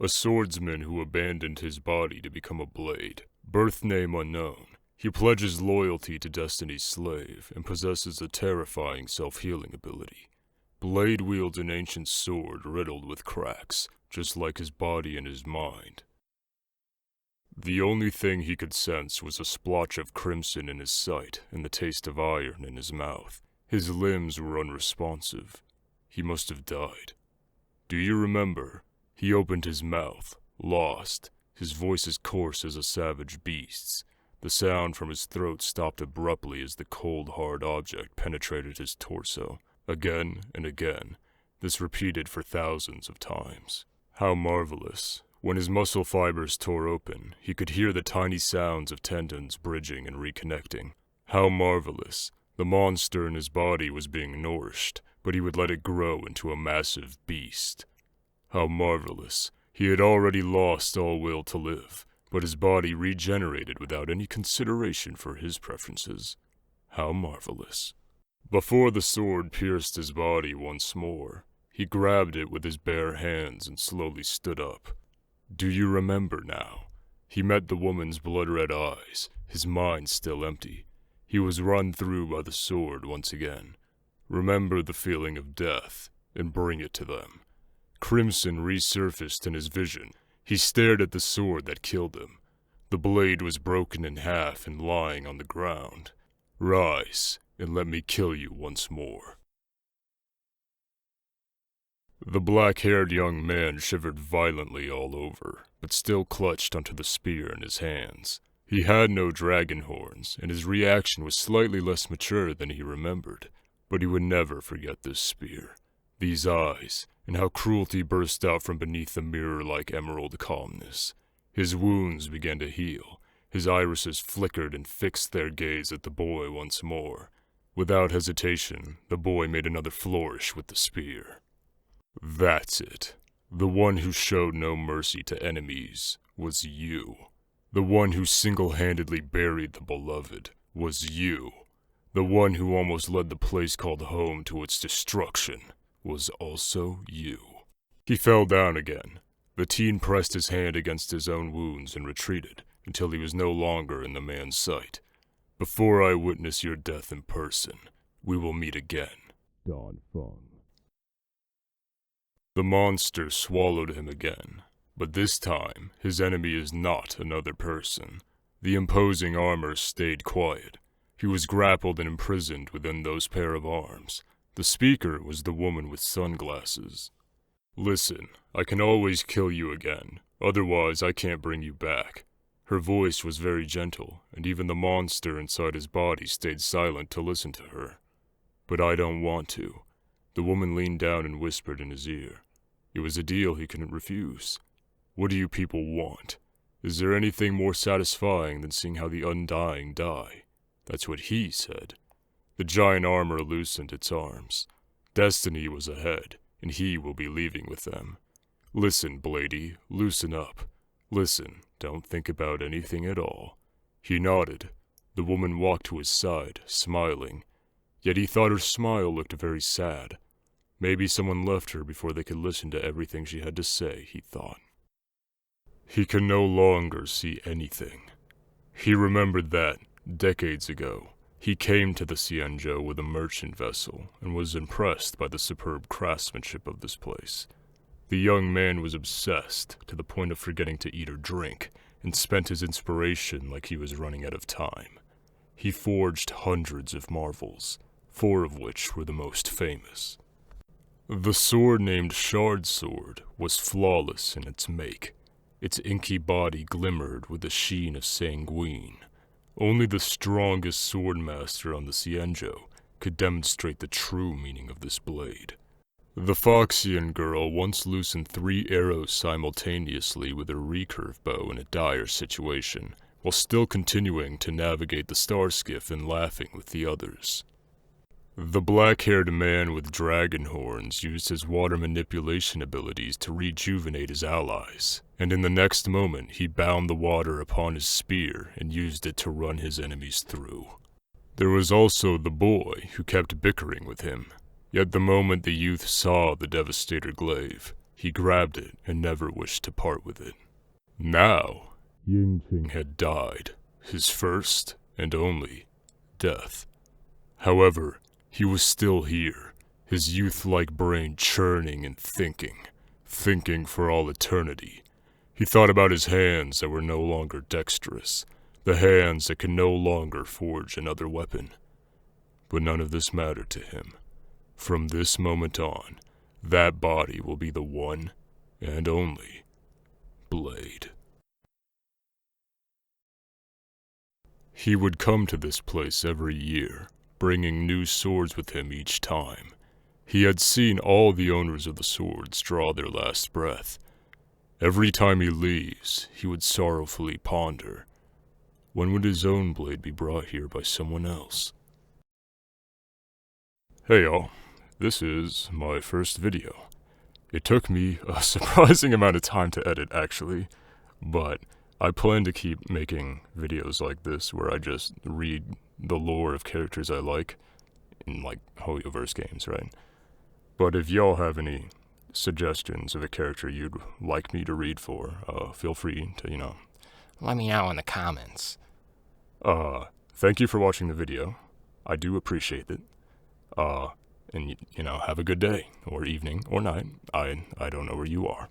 a swordsman who abandoned his body to become a blade. Birth name unknown. He pledges loyalty to Destiny's slave and possesses a terrifying self-healing ability. Blade wields an ancient sword riddled with cracks, just like his body and his mind. The only thing he could sense was a splotch of crimson in his sight and the taste of iron in his mouth. His limbs were unresponsive. He must have died. Do you remember? He opened his mouth, lost, his voice as coarse as a savage beast's. The sound from his throat stopped abruptly as the cold, hard object penetrated his torso. Again and again, this repeated for thousands of times. How marvelous. When his muscle fibers tore open, he could hear the tiny sounds of tendons bridging and reconnecting. How marvelous. The monster in his body was being nourished, but he would let it grow into a massive beast. How marvelous. He had already lost all will to live, but his body regenerated without any consideration for his preferences. How marvelous. Before the sword pierced his body once more, he grabbed it with his bare hands and slowly stood up. Do you remember now? He met the woman's blood-red eyes, his mind still empty. He was run through by the sword once again. Remember the feeling of death, and bring it to them. Crimson resurfaced in his vision. He stared at the sword that killed him. The blade was broken in half and lying on the ground. Rise, and let me kill you once more. The black-haired young man shivered violently all over, but still clutched onto the spear in his hands. He had no dragon horns, and his reaction was slightly less mature than he remembered, but he would never forget this spear. These eyes, and how cruelty burst out from beneath the mirror-like emerald calmness. His wounds began to heal. His irises flickered and fixed their gaze at the boy once more. Without hesitation, the boy made another flourish with the spear. That's it. The one who showed no mercy to enemies was you. The one who single-handedly buried the beloved was you. The one who almost led the place called home to its destruction was also you. He fell down again. The teen pressed his hand against his own wounds and retreated until he was no longer in the man's sight. Before I witness your death in person, we will meet again. Don Fung. The monster swallowed him again, but this time his enemy is not another person. The imposing armor stayed quiet. He was grappled and imprisoned within those pair of arms. The speaker was the woman with sunglasses. Listen, I can always kill you again, otherwise I can't bring you back. Her voice was very gentle, and even the monster inside his body stayed silent to listen to her. But I don't want to. The woman leaned down and whispered in his ear. It was a deal he couldn't refuse. What do you people want? Is there anything more satisfying than seeing how the undying die? That's what he said. The giant armor loosened its arms. Destiny was ahead, and he will be leaving with them. Listen, Blady, loosen up. Listen, don't think about anything at all. He nodded. The woman walked to his side, smiling. Yet he thought her smile looked very sad. Maybe someone left her before they could listen to everything she had to say, he thought. He can no longer see anything. He remembered that, decades ago, he came to the Cienjo with a merchant vessel and was impressed by the superb craftsmanship of this place. The young man was obsessed to the point of forgetting to eat or drink and spent his inspiration like he was running out of time. He forged hundreds of marvels, 4 of which were the most famous. The sword named Shard Sword was flawless in its make. Its inky body glimmered with the sheen of sanguine. Only the strongest swordmaster on the Cienjo could demonstrate the true meaning of this blade. The Foxian girl once loosened 3 arrows simultaneously with her recurve bow in a dire situation, while still continuing to navigate the star skiff and laughing with the others. The black-haired man with dragon horns used his water manipulation abilities to rejuvenate his allies, and in the next moment he bound the water upon his spear and used it to run his enemies through. There was also the boy who kept bickering with him, yet the moment the youth saw the Devastator glaive, he grabbed it and never wished to part with it. Now, Ying-Ching had died, his first and only death. However, he was still here, his youth-like brain churning and thinking for all eternity. He thought about his hands that were no longer dexterous, the hands that could no longer forge another weapon. But none of this mattered to him. From this moment on, that body will be the one and only blade. He would come to this place every year, bringing new swords with him each time. He had seen all the owners of the swords draw their last breath. Every time he leaves, he would sorrowfully ponder, when would his own blade be brought here by someone else? Hey y'all, this is my first video. It took me a surprising amount of time to edit actually, but I plan to keep making videos like this where I just read the lore of characters I like in like Hoyoverse games, right? But if y'all have any suggestions of a character you'd like me to read for, feel free to, let me know in the comments. Thank you for watching the video. I do appreciate it. And have a good day, or evening, or night. I don't know where you are.